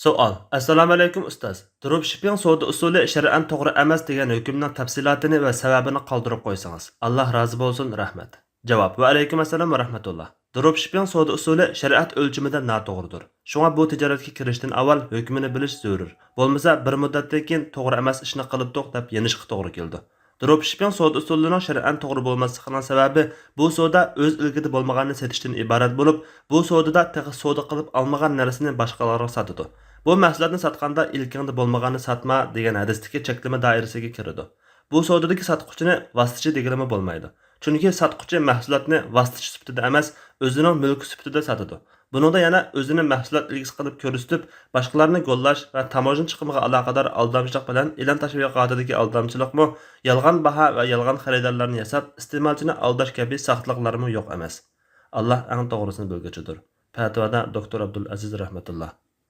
Savol. Assalomu alaykum ustoz. Dropshipping savdo usuli shar'an to'g'ri emas degan hukmning tafsilotini va sababini qoldirib qo'ysangiz. Alloh rozi bo'lsin, rahmat. Javob. Va alaykum assalom va rahmatulloh. Dropshipping savdo usuli shariat o'lchimida noto'g'ridir. Shunga bu tijoratga kirishdan avval hukmini bilish zarur. Bo'lmasa bir muddatdan keyin to'g'ri emas ishni qilibdiq deb yenishga to'g'ri keldi. Dropshipping savdo usulining shar'an to'g'ri bo'lmasligining sababi bu savdo o'z ilgida bo'lmaganini setishdan iborat bo'lib, bu savdoda tig'i savdo qilib olmagan narsani boshqalarga sotadi. Bu mahsulotni sotganda ilkingda bo'lmaganini sotma degan hadisdagi cheklama doirasiga kiradi. Bu savdodagi sotquchini vositachi deganimi bo'lmaydi. Chunki sotquchi mahsulotni vositachi sifatida emas, o'zining mulki sifatida sotadi. Buningda yana o'zini mahsulot ilgisi qilib ko'rsatib, boshqalarni go'llash va tamojin chiqimiga aloqador aldamchilik bilan e'lon tashviqotidagi aldamchilikmi, yolg'on baho va yolg'on xaridorlarni yasab, iste'molchini aldash kabi saxtliqlarmi yo'q emas. Alloh eng to'g'risini bilguchidir. Fatvoda doktor Abdul Aziz rahmatulloh.